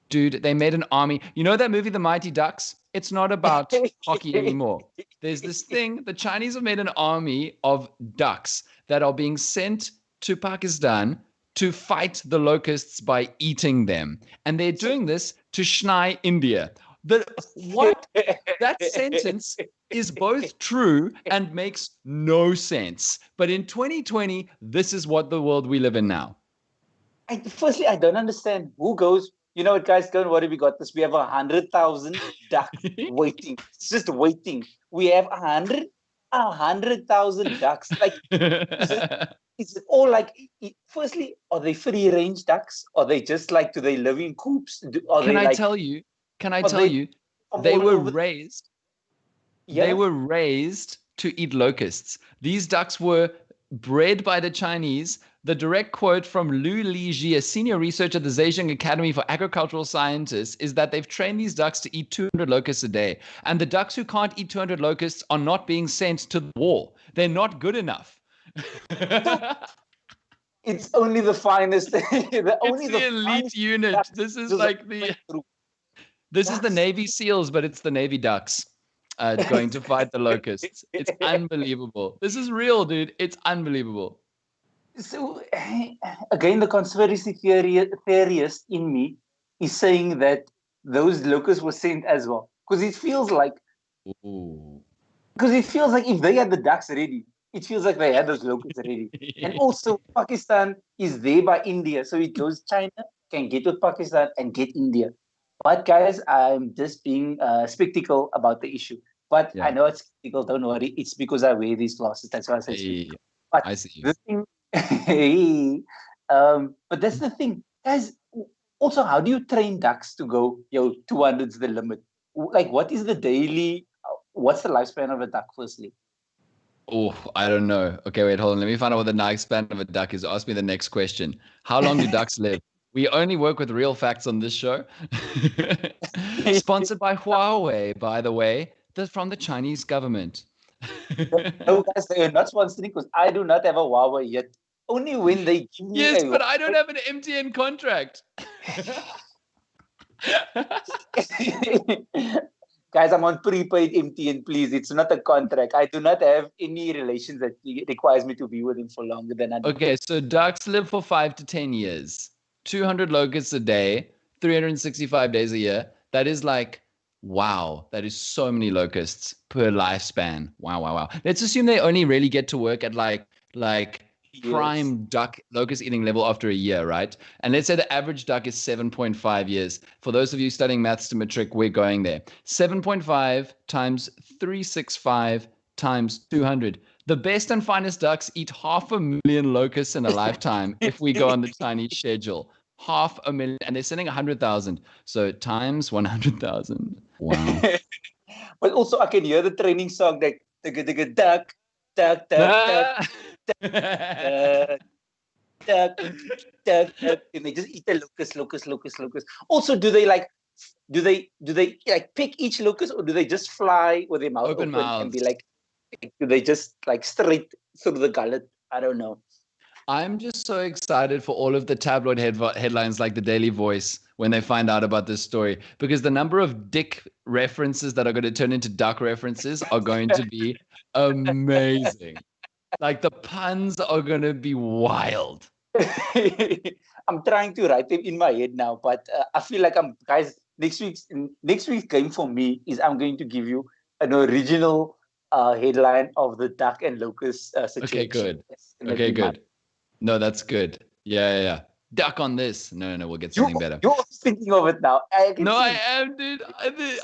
Dude, they made an army. You know that movie, The Mighty Ducks? It's not about hockey anymore. There's this thing, the Chinese have made an army of ducks that are being sent to Pakistan to fight the locusts by eating them. And they're doing this to Schnei, India. What? That sentence is both true and makes no sense. But in 2020, this is what the world we live in now. Firstly, I don't understand who goes. You know what, guys? Don't worry, we got this. We have 100,000 ducks waiting. It's just waiting. We have 100,000 ducks. Like, is it all like? Firstly, are they free range ducks? Are they just like? Do they live in coops? Can I tell you? They were raised. Yeah. They were raised to eat locusts. These ducks were bred by the Chinese. The direct quote from Lu Liji, a senior researcher at the Zhejiang Academy for Agricultural Scientists, is that they've trained these ducks to eat 200 locusts a day. And the ducks who can't eat 200 locusts are not being sent to the war. They're not good enough. It's only the finest. It's the elite unit. This is like this is the Navy SEALs, but it's the Navy Ducks going to fight the locusts. It's unbelievable. This is real, dude. It's unbelievable. So again, the conspiracy theorist in me is saying that those locusts were sent as well, because it feels like if they had the ducks ready, it feels like they had those locusts ready. And also, Pakistan is there by India, so it goes China can get with Pakistan and get India. But guys, I'm just being skeptical about the issue. But I know it's skeptical. Don't worry, it's because I wear these glasses. That's why I say. But I see. The thing, but that's the thing, guys. Also, how do you train ducks to go, 200 is the limit? Like, what is the daily? What's the lifespan of a duck, firstly? Oh, I don't know. Okay, wait, hold on. Let me find out what the lifespan of a duck is. Ask me the next question. How long do ducks live? We only work with real facts on this show. Sponsored by Huawei, by the way. That's from the Chinese government. No, guys, they are not sponsoring because I do not have a Huawei yet. Only when they give me Yes, but I don't have an MTN contract. Guys, I'm on prepaid MTN, please. It's not a contract. I do not have any relations that requires me to be with him for longer than I do. Okay, so ducks live for 5 to 10 years. 200 locusts a day, 365 days a year. That is like, wow, that is so many locusts per lifespan. Wow. Let's assume they only really get to work at like prime duck locust eating level after a year, right? And let's say the average duck is 7.5 years. For those of you studying maths to matric, we're going there. 7.5 times 365 times 200. The best and finest ducks eat 500,000 locusts in a lifetime if we go on the Chinese schedule. 500,000, and they're sending 100,000. So times 100,000. Wow. But also, I can hear the training song like duck, duck, duck. Duck, and they just eat the locust. Also, do they like pick each locust, or do they just fly with their mouth open and be like, do they just like straight through the gullet? I don't know. I'm just so excited for all of the tabloid headlines like the Daily Voice when they find out about this story, because the number of dick references that are going to turn into duck references are going to be amazing. Like the puns are going to be wild. I'm trying to write them in my head now, but I feel like guys, next week's game for me is I'm going to give you an original headline of the duck and locust situation. Okay, good. No, that's good. Yeah. duck on this. No, we'll get You, something better. you're also thinking of it now. I can No, I see. am, dude.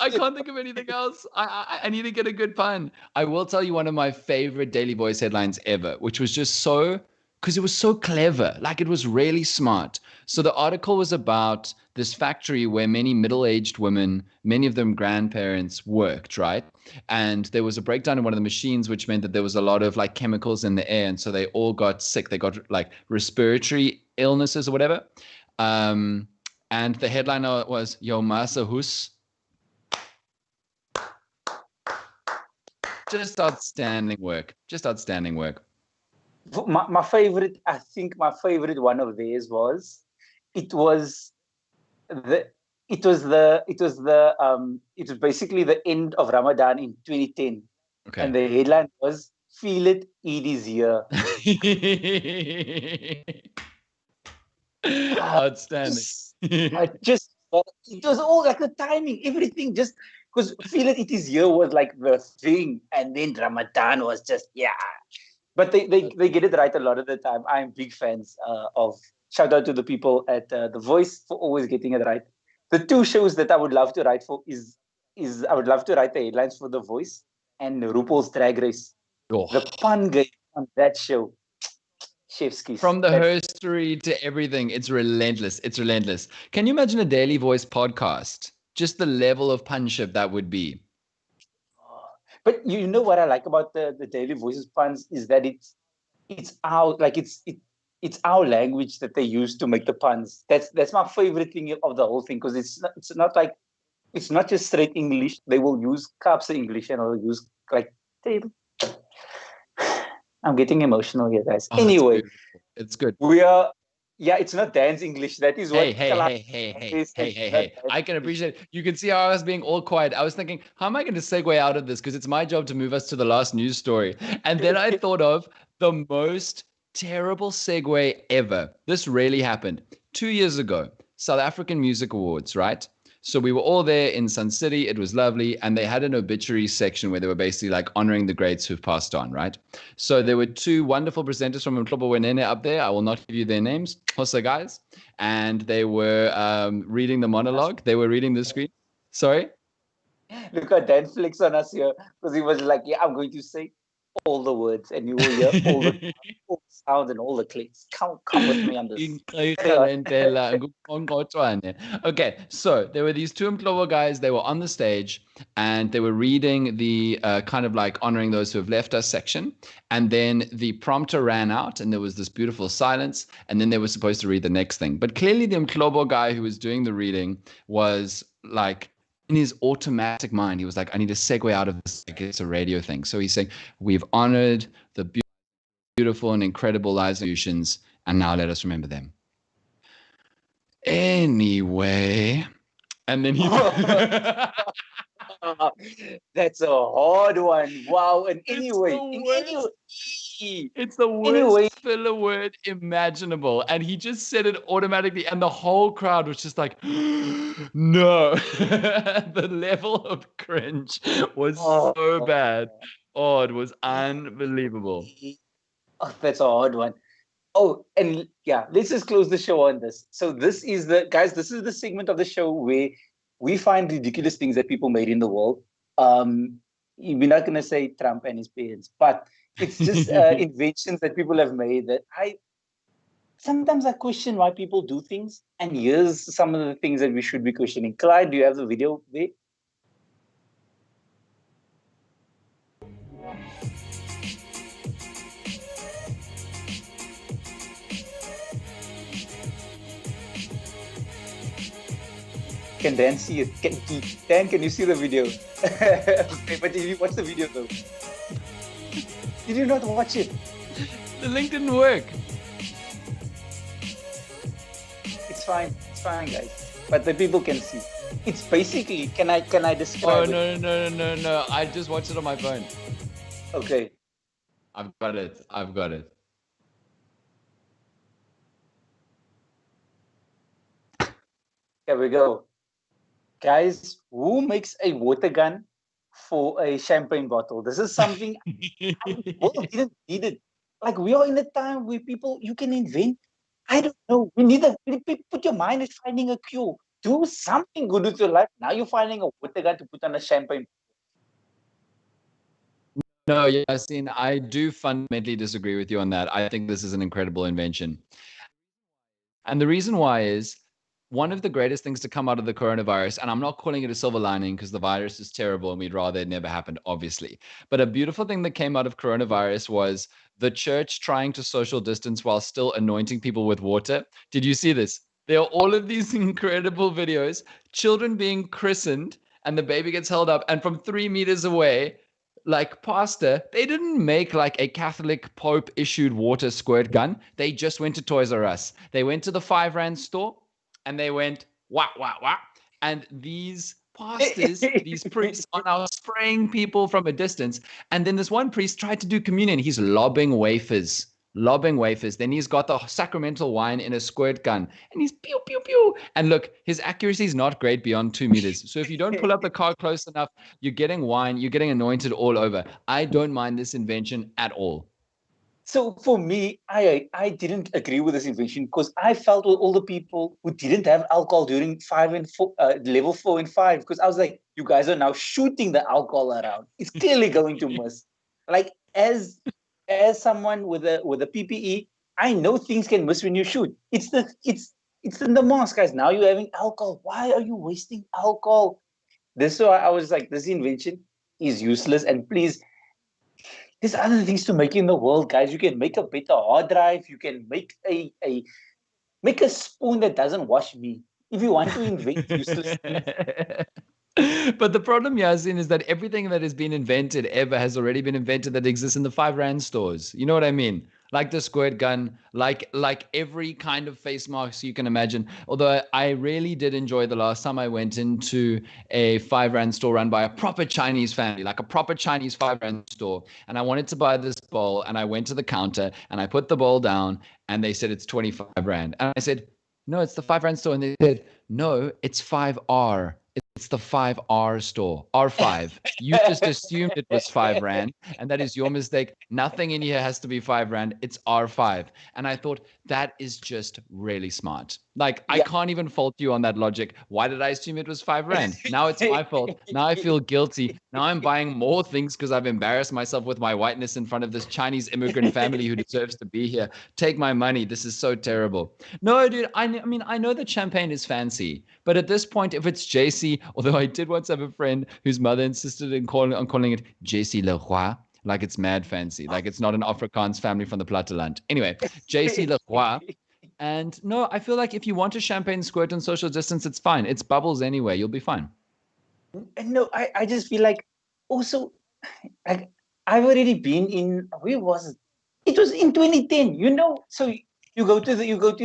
I can't think of anything else. I need to get a good pun. I will tell you one of my favorite Daily Voice headlines ever, which was just so, because it was so clever. Like it was really smart. So the article was about this factory where many middle-aged women, many of them grandparents, worked, right? And there was a breakdown in one of the machines, which meant that there was a lot of like chemicals in the air, and so they all got sick. They got like respiratory illnesses or whatever. Um, and the headline was Yo Masa Hus. Just outstanding work. Just outstanding work. My favorite, I think my favorite one of theirs was, it was the it was basically the end of Ramadan in 2010, Okay. and the headline was "Feel it, Eid is here." Outstanding. Just it was all like the timing, everything just because "Feel it, it is here" was like the thing, and then Ramadan was just But they get it right a lot of the time. I'm big fans of. Shout out to the people at The Voice for always getting it right. The two shows that I would love to write for is I would love to write the headlines for The Voice and RuPaul's Drag Race. Oh. The pun game on that show, chef's kiss. From the history to everything, it's relentless. It's relentless. Can you imagine a Daily Voice podcast? Just the level of punship that would be. But you know what I like about the Daily Voices puns is that it's our like it's our language that they use to make the puns. That's my favorite thing of the whole thing, because it's not like it's not just straight English. They will use Kaapse English and they'll use like I'm getting emotional here, guys. Oh, Anyway, it's good. we are it's not Dan's English. That is what Hey. I can appreciate it. You can see how I was being all quiet. I was thinking, how am I going to segue out of this? Because it's my job to move us to the last news story. And then I thought of the most terrible segue ever. This really happened 2 years ago. South African Music Awards, right? So we were all there in Sun City. It was lovely. And they had an obituary section where they were basically like honoring the greats who've passed on, right? So there were two wonderful presenters from Mhlobo Wenene up there. I will not give you their names. Hossa guys. And they were reading the monologue. They were reading the screen. Sorry? Look at Dan flicks on us here, because he was like, "Yeah, I'm going to say all the words, and you will hear all the sounds and all the clicks. Come with me on this." Okay, so there were these two Mhlobo guys. They were on the stage and they were reading the kind of like honoring those who have left us section. And then the prompter ran out and there was this beautiful silence. And then they were supposed to read the next thing. But clearly, the Mhlobo guy who was doing the reading was like, in his automatic mind, he was like, I need to segue out of this. Like, it's a radio thing. So he's saying, we've honored the beautiful and incredible lives of institutions, and now let us remember them. Anyway, and then he. That's a hard one. Wow. And anyway, it's the worst filler word imaginable. And he just said it automatically. And the whole crowd was just like, no. The level of cringe was so bad. Oh, it was unbelievable. Oh, that's a hard one. Oh, and yeah, let's just close the show on this. So this is the segment of the show where we find ridiculous things that people made in the world. We're not going to say Trump and his parents, but it's just inventions that people have made that sometimes I question why people do things. And here's some of the things that we should be questioning. Clyde, do you have the video there? Can Dan see it? Dan, can you see the video? Okay, but did you watch the video though? Did you not watch it? The link didn't work. It's fine, guys. But the people can see. It's basically, can I describe it? Oh, no. I just watched it on my phone. Okay. I've got it. Here we go. Guys, who makes a water gun for a champagne bottle? This is something I didn't need it. Like, we are in a time where you can invent I don't know. We need put your mind at finding a cure. Do something good with your life. Now you're finding a water gun to put on a champagne. No, Yasin, I do fundamentally disagree with you on that. I think this is an incredible invention. And the reason why is one of the greatest things to come out of the coronavirus, and I'm not calling it a silver lining because the virus is terrible and we'd rather it never happened, obviously. But a beautiful thing that came out of coronavirus was the church trying to social distance while still anointing people with water. Did you see this? There are all of these incredible videos, children being christened, and the baby gets held up, and from 3 meters away, like pastor, they didn't make like a Catholic Pope issued water squirt gun. They just went to Toys R Us. They went to the 5 Rand store and they went, wah, wah, wah. And these pastors, these priests are now spraying people from a distance. And then this one priest tried to do communion. He's lobbing wafers. Lobbing wafers. Then he's got the sacramental wine in a squirt gun and he's pew, pew, pew. And look, his accuracy is not great beyond 2 meters. So if you don't pull up the car close enough, you're getting wine, you're getting anointed all over. I don't mind this invention at all. So for me, I didn't agree with this invention because I felt with all the people who didn't have alcohol during 5 and 4, level 4 and 5, because I was like, you guys are now shooting the alcohol around. It's clearly going to miss. Like as someone with a PPE, I know things can miss when you shoot. It's in the mask, guys. Now you're having alcohol. Why are you wasting alcohol? This is why I was like, this invention is useless. And please, there's other things to make in the world, guys. You can make a better hard drive. You can make a spoon that doesn't wash meat. If you want to invent useless things, But the problem, Yasin, is that everything that has been invented ever has already been invented that exists in the 5 Rand stores. You know what I mean? Like the squirt gun, like every kind of face mask you can imagine. Although I really did enjoy the last time I went into a 5 Rand store run by a proper Chinese family, like a proper Chinese 5 Rand store. And I wanted to buy this bowl, and I went to the counter and I put the bowl down, and they said it's 25 Rand. And I said, no, it's the 5 Rand store. And they said, no, it's 5R. It's the 5R store, R5. You just assumed it was 5 Rand, and that is your mistake. Nothing in here has to be 5 Rand. It's R5. And I thought that is just really smart. Like, I yeah. can't even fault you on that logic. Why did I assume it was 5 Rand? Now it's my fault. Now I feel guilty. Now I'm buying more things because I've embarrassed myself with my whiteness in front of this Chinese immigrant family who deserves to be here. Take my money. This is so terrible. No, dude, I mean, I know that champagne is fancy, but at this point, if it's JC, although I did once have a friend whose mother insisted on calling it JC Le Roi, like it's mad fancy, like it's not an Afrikaans family from the Platteland. Anyway, JC Le Roi. And no, I feel like if you want a champagne squirt and social distance, it's fine. It's bubbles anyway. You'll be fine. And no, I just feel like also, like I've already been in. Where was it? It was in 2010. So you go to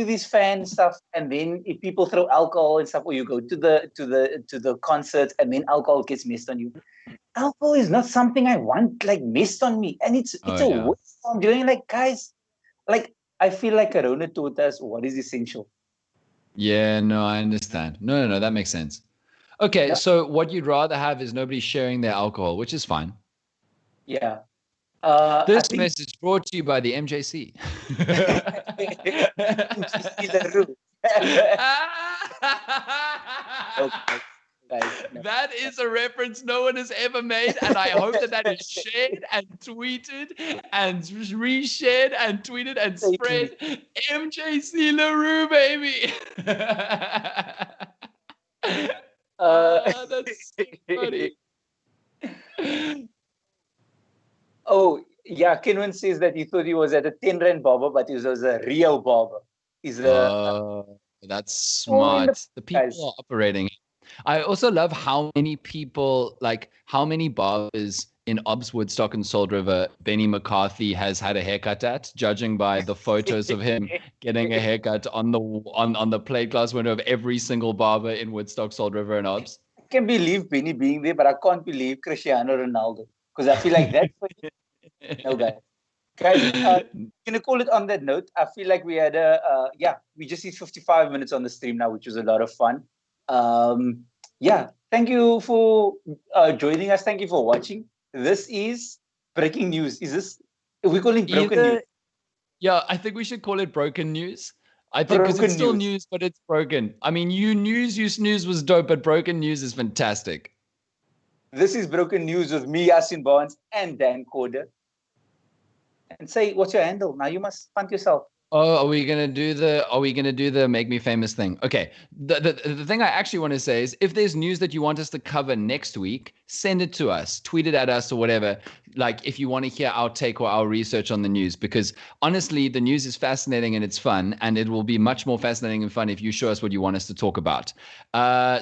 these fan stuff, and then if people throw alcohol and stuff, or you go to the concerts, and then alcohol gets missed on you. Alcohol is not something I want like missed on me, and Oh it's a yeah. waste I'm doing. Like guys, like I feel like Corona taught us what is essential. Yeah, no, I understand. No, that makes sense. Okay, Yeah, so what you'd rather have is nobody sharing their alcohol, which is fine. yeah. I This think message brought to you by the MJC. MGC LaRue. No, guys, no. That is a reference no one has ever made, and I hope that that is shared and tweeted and reshared and tweeted and Thank spread. MJC LaRue, baby. Uh, That's so funny. oh, yeah, Kinwan says that he thought he was at a 10 Rand barber, but he was a real barber. He's That's all in the smart. The people guys. are operating. I also love how many people, like how many barbers in Obbs, Woodstock, and Salt River Benny McCarthy has had a haircut at, judging by the photos of him getting a haircut on the plate glass window of every single barber in Woodstock, Salt River, and Obbs. I can believe Benny being there, but I can't believe Cristiano Ronaldo because I feel like that. No, guys, gonna call it on that note. I feel like we had we just hit 55 minutes on the stream now, which was a lot of fun. Yeah, thank you for joining us. Thank you for watching. This is breaking news. Is this? We call it broken news. Yeah, I think we should call it broken news. I think because it's Broken still news. news, but it's broken. I mean, you snooze was dope, but broken news is fantastic. This is broken news with me, Yaaseen Barnes, and Dan Corder. And say, what's your handle? Now you must punt yourself. Oh, are we gonna do the make me famous thing? Okay. The thing I actually want to say is if there's news that you want us to cover next week, send it to us, tweet it at us or whatever. Like if you want to hear our take or our research on the news, because honestly, the news is fascinating and it's fun, and it will be much more fascinating and fun if you show us what you want us to talk about.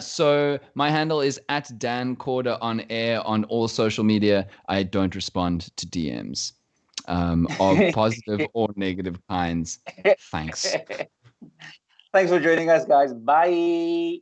So my handle is at Dan Corder on air on all social media. I don't respond to DMs of positive or negative kinds. Thanks. Thanks for joining us, guys. Bye.